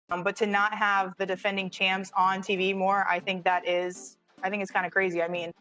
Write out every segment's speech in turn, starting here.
But to not have the defending champs on TV more, I think it's kind of crazy. I mean,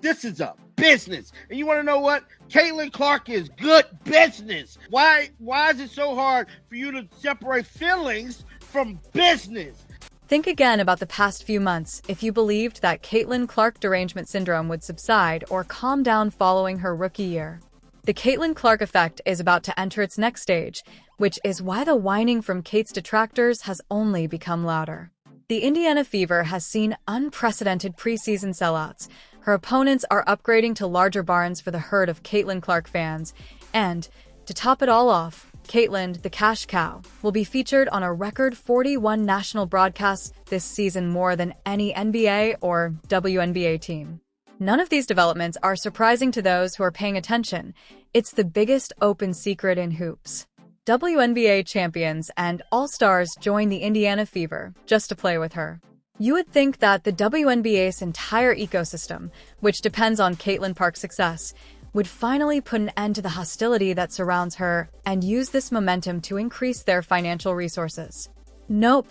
this is a business. And you want to know what? Caitlin Clark is good business. Why is it so hard for you to separate feelings from business? Think again about the past few months if you believed that Caitlin Clark derangement syndrome would subside or calm down following her rookie year. The Caitlin Clark effect is about to enter its next stage, which is why the whining from Kate's detractors has only become louder. The Indiana Fever has seen unprecedented preseason sellouts. Her opponents are upgrading to larger barns for the herd of Caitlin Clark fans. And, to top it all off, Caitlin, the cash cow, will be featured on a record 41 national broadcasts this season, more than any NBA or WNBA team. None of these developments are surprising to those who are paying attention. It's the biggest open secret in hoops. WNBA champions and all-stars join the Indiana Fever just to play with her. You would think that the WNBA's entire ecosystem, which depends on Caitlin Clark's success, would finally put an end to the hostility that surrounds her and use this momentum to increase their financial resources. Nope.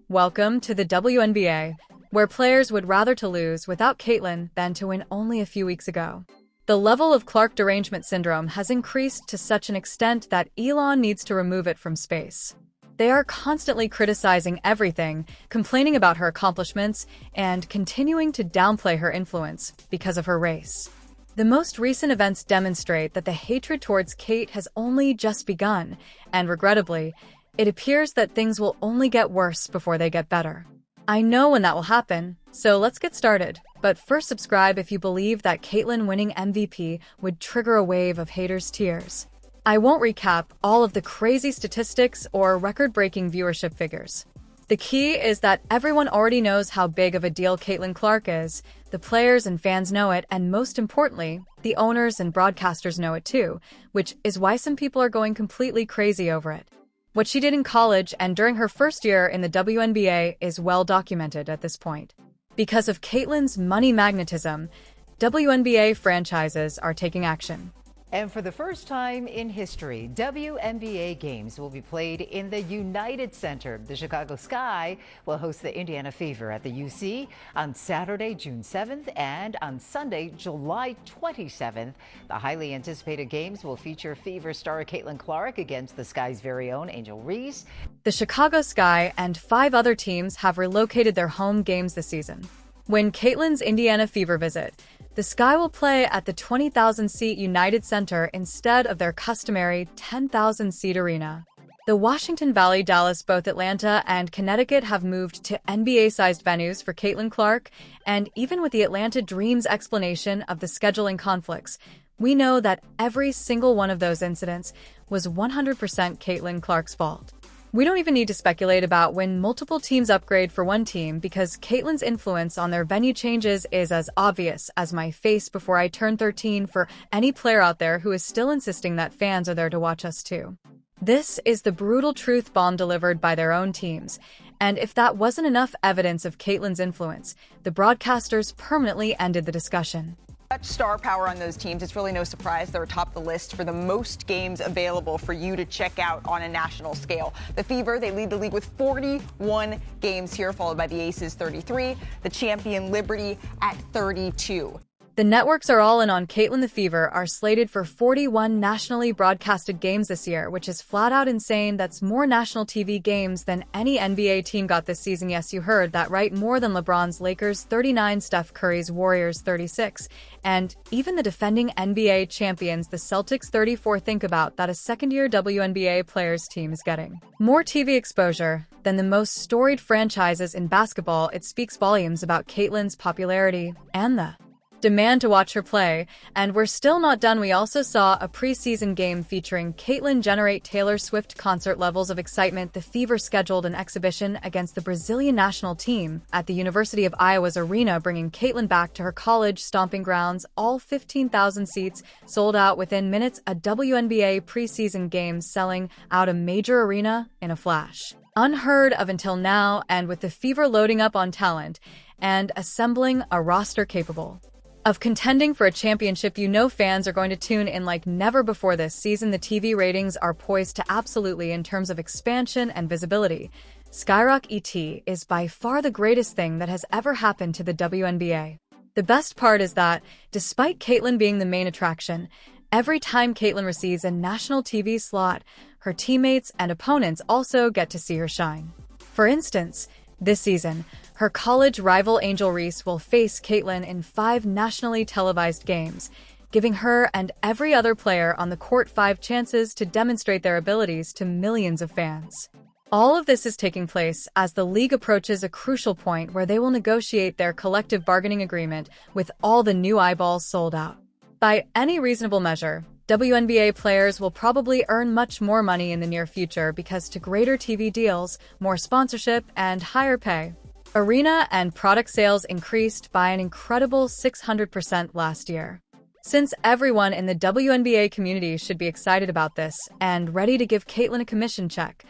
Welcome to the WNBA, where players would rather to lose without Caitlin than to win only a few weeks ago. The level of Clark derangement syndrome has increased to such an extent that Elon needs to remove it from space. They are constantly criticizing everything, complaining about her accomplishments, and continuing to downplay her influence because of her race. The most recent events demonstrate that the hatred towards Kate has only just begun, and regrettably, it appears that things will only get worse before they get better. I know when that will happen, so let's get started. But first, subscribe if you believe that Caitlin winning MVP would trigger a wave of haters' tears. I won't recap all of the crazy statistics or record-breaking viewership figures. The key is that everyone already knows how big of a deal Caitlin Clark is, the players and fans know it, and most importantly, the owners and broadcasters know it too, which is why some people are going completely crazy over it. What she did in college and during her first year in the WNBA is well documented at this point. Because of Caitlin's money magnetism, WNBA franchises are taking action. And for the first time in history, WNBA games will be played in the United Center. The Chicago Sky will host the Indiana Fever at the UC on Saturday, June 7th, and on Sunday, July 27th. The highly anticipated games will feature Fever star Caitlin Clark against the Sky's very own Angel Reese. The Chicago Sky and 5 other teams have relocated their home games this season. When Caitlin's Indiana Fever visit, the Sky will play at the 20,000-seat United Center instead of their customary 10,000-seat arena. The Washington Valley, Dallas, both Atlanta and Connecticut have moved to NBA-sized venues for Caitlin Clark, and even with the Atlanta Dream's explanation of the scheduling conflicts, we know that every single one of those incidents was 100% Caitlin Clark's fault. We don't even need to speculate about when multiple teams upgrade for one team because Caitlin's influence on their venue changes is as obvious as my face before I turn 13 for any player out there who is still insisting that fans are there to watch us too. This is the brutal truth bomb delivered by their own teams. And if that wasn't enough evidence of Caitlin's influence, the broadcasters permanently ended the discussion. Such star power on those teams, it's really no surprise they're atop the list for the most games available for you to check out on a national scale. The Fever, they lead the league with 41 games here, followed by the Aces 33, the champion Liberty at 32. The networks are all in on Caitlin. The Fever are slated for 41 nationally broadcasted games this year, which is flat out insane. That's more national TV games than any NBA team got this season. Yes, you heard that right, more than LeBron's Lakers 39, Steph Curry's Warriors 36, and even the defending NBA champions, the Celtics 34. Think about that, a second-year WNBA players team is getting more TV exposure than the most storied franchises in basketball. It speaks volumes about Caitlin's popularity and the demand to watch her play. And we're still not done. We also saw a preseason game featuring Caitlin generate Taylor Swift concert levels of excitement. The Fever scheduled an exhibition against the Brazilian national team at the University of Iowa's arena, bringing Caitlin back to her college stomping grounds. All 15,000 seats sold out within minutes. A WNBA preseason game selling out a major arena in a flash. Unheard of until now, and with the Fever loading up on talent and assembling a roster capable of contending for a championship, you know fans are going to tune in like never before this season. The TV ratings are poised to absolutely in terms of expansion and visibility. Skyrock ET is by far the greatest thing that has ever happened to the WNBA. The best part is that, despite Caitlin being the main attraction, every time Caitlin receives a national TV slot, her teammates and opponents also get to see her shine. For instance, this season, her college rival Angel Reese will face Caitlin in 5 nationally televised games, giving her and every other player on the court 5 chances to demonstrate their abilities to millions of fans. All of this is taking place as the league approaches a crucial point where they will negotiate their collective bargaining agreement with all the new eyeballs sold out. By any reasonable measure, WNBA players will probably earn much more money in the near future because to greater TV deals, more sponsorship, and higher pay. Arena and product sales increased by an incredible 600% last year. Since everyone in the WNBA community should be excited about this and ready to give Caitlin a commission check,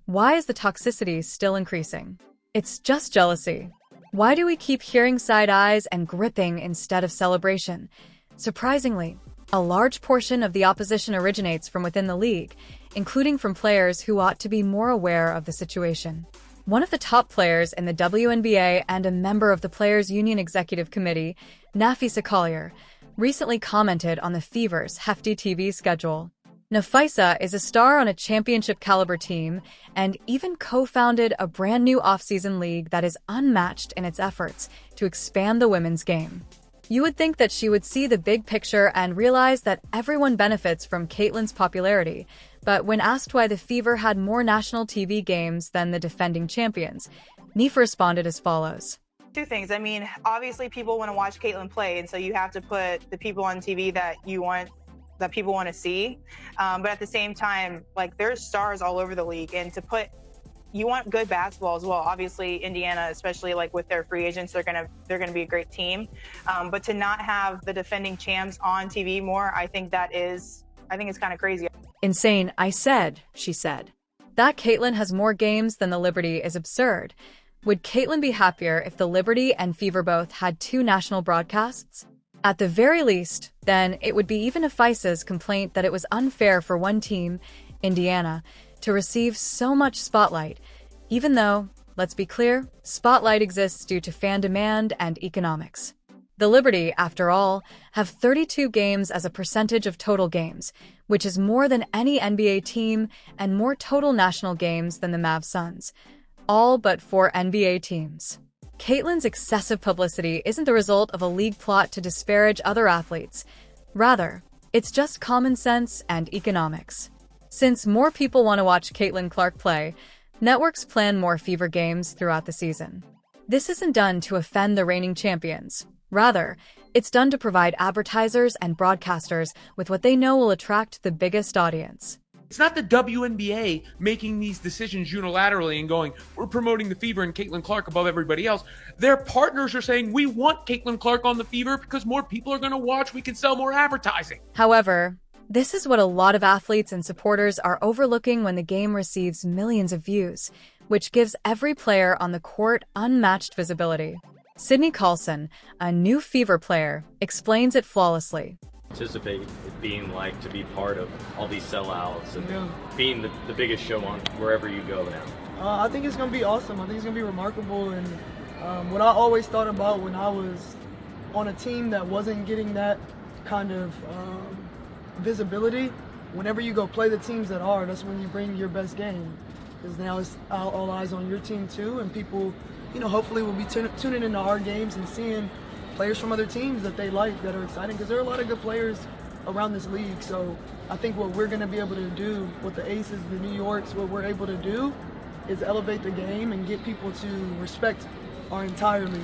why is the toxicity still increasing? It's just jealousy. Why do we keep hearing side eyes and gripping instead of celebration? Surprisingly, a large portion of the opposition originates from within the league, including from players who ought to be more aware of the situation. One of the top players in the WNBA and a member of the Players' Union Executive Committee, Nafisa Collier, recently commented on the Fever's hefty TV schedule. Nafisa is a star on a championship-caliber team and even co-founded a brand-new off-season league that is unmatched in its efforts to expand the women's game. You would think that she would see the big picture and realize that everyone benefits from Caitlin's popularity, but when asked why the Fever had more national TV games than the defending champions, Neef responded as follows. 2 things. I mean, obviously people want to watch Caitlin play, and so you have to put the people on TV that people want to see. But at the same time, like, there's stars all over the league, and you want good basketball as well. Obviously, Indiana, especially like with their free agents, they're gonna be a great team. But to not have the defending champs on TV more, I think it's kind of crazy. Insane, I said, she said. That Caitlin has more games than the Liberty is absurd. Would Caitlin be happier if the Liberty and Fever both had 2 national broadcasts? At the very least, then, it would be even Nafisa's complaint that it was unfair for one team, Indiana, to receive so much spotlight, even though, let's be clear, spotlight exists due to fan demand and economics. The Liberty, after all, have 32 games as a percentage of total games, which is more than any NBA team and more total national games than the Mavs Suns, all but 4 NBA teams. Caitlin's excessive publicity isn't the result of a league plot to disparage other athletes. Rather, it's just common sense and economics. Since more people want to watch Caitlin Clark play, networks plan more Fever games throughout the season. This isn't done to offend the reigning champions. Rather, it's done to provide advertisers and broadcasters with what they know will attract the biggest audience. It's not the WNBA making these decisions unilaterally and going, we're promoting the Fever and Caitlin Clark above everybody else. Their partners are saying, we want Caitlin Clark on the Fever because more people are going to watch, we can sell more advertising. However, this is what a lot of athletes and supporters are overlooking when the game receives millions of views, which gives every player on the court unmatched visibility. Sydney Carlson, a new Fever player, explains it flawlessly. Anticipate it being like to be part of all these sellouts and being the biggest show on wherever you go now? I think it's going to be awesome. I think it's going to be remarkable. And what I always thought about when I was on a team that wasn't getting that kind of visibility, whenever you go play the teams that are, that's when you bring your best game. Because now it's all eyes on your team too, and people, hopefully will be tuning into our games and seeing players from other teams that they like, that are exciting, because there are a lot of good players around this league. So I think what we're going to be able to do with the Aces, the New Yorks, what we're able to do is elevate the game and get people to respect our entire league,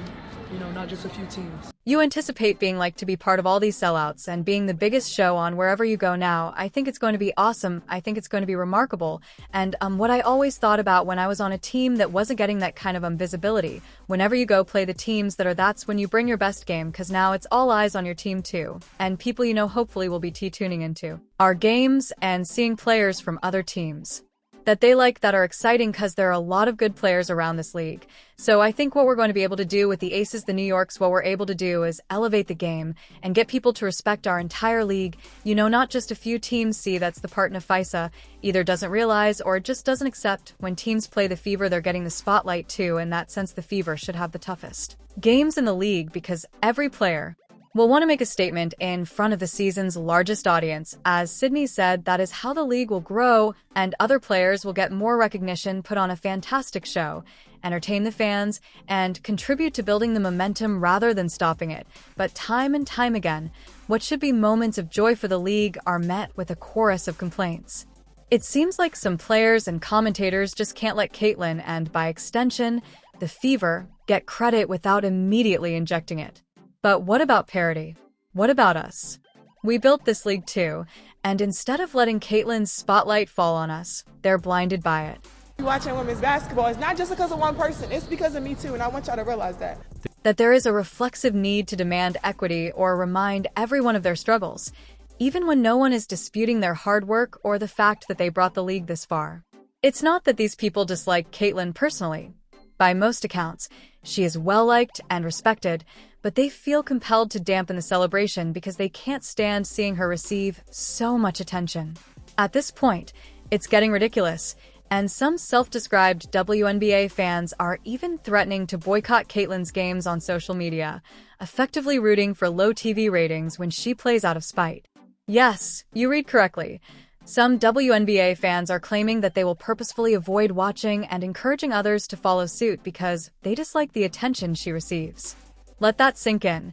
not just a few teams. You anticipate being like to be part of all these sellouts and being the biggest show on wherever you go now. I think it's going to be awesome. I think it's going to be remarkable. And what I always thought about when I was on a team that wasn't getting that kind of visibility, whenever you go play the teams that's when you bring your best game, because now it's all eyes on your team too. And people hopefully will be tuning into our games and seeing players from other teams. that they like that are exciting because there are a lot of good players around this league. So I think what we're going to be able to do with the Aces, the New Yorks, what we're able to do is elevate the game and get people to respect our entire league. You know, not just a few teams. See, that's the part Nafisa either doesn't realize or just doesn't accept. When teams play the Fever, they're getting the spotlight too. In that sense, the Fever should have the toughest games in the league because every player will want to make a statement in front of the season's largest audience. As Sydney said, that is how the league will grow and other players will get more recognition, put on a fantastic show, entertain the fans, and contribute to building the momentum rather than stopping it. But time and time again, what should be moments of joy for the league are met with a chorus of complaints. It seems like some players and commentators just can't let Caitlin, and by extension, the Fever, get credit without immediately injecting it. But what about parity? What about us? We built this league too, and instead of letting Caitlin's spotlight fall on us, they're blinded by it. Watching women's basketball is not just because of one person, it's because of me too, and I want y'all to realize that. That there is a reflexive need to demand equity or remind everyone of their struggles, even when no one is disputing their hard work or the fact that they brought the league this far. It's not that these people dislike Caitlin personally. By most accounts, she is well-liked and respected, but they feel compelled to dampen the celebration because they can't stand seeing her receive so much attention. At this point, it's getting ridiculous, and some self-described WNBA fans are even threatening to boycott Caitlin's games on social media, effectively rooting for low TV ratings when she plays out of spite. Yes, you read correctly. Some WNBA fans are claiming that they will purposefully avoid watching and encouraging others to follow suit because they dislike the attention she receives. Let that sink in.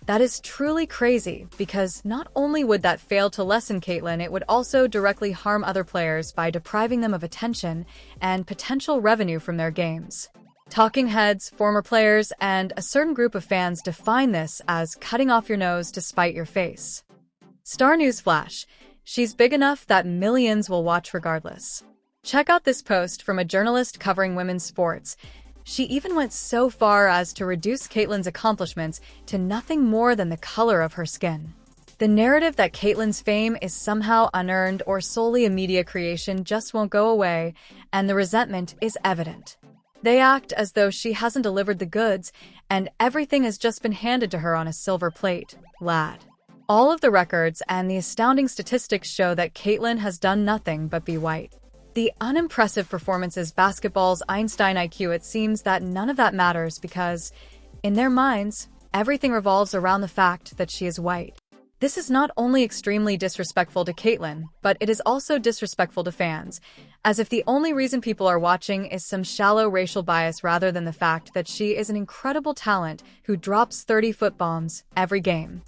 That is truly crazy because not only would that fail to lessen Caitlin, it would also directly harm other players by depriving them of attention and potential revenue from their games. Talking heads, former players, and a certain group of fans define this as cutting off your nose to spite your face. Star News Flash. She's big enough that millions will watch regardless. Check out this post from a journalist covering women's sports. She even went so far as to reduce Caitlin's accomplishments to nothing more than the color of her skin. The narrative that Caitlin's fame is somehow unearned or solely a media creation just won't go away, and the resentment is evident. They act as though she hasn't delivered the goods, and everything has just been handed to her on a silver plate. Lad. All of the records and the astounding statistics show that Caitlin has done nothing but be white. The unimpressive performances, basketball's Einstein IQ, it seems that none of that matters because, in their minds, everything revolves around the fact that she is white. This is not only extremely disrespectful to Caitlin, but it is also disrespectful to fans, as if the only reason people are watching is some shallow racial bias rather than the fact that she is an incredible talent who drops 30-foot bombs every game.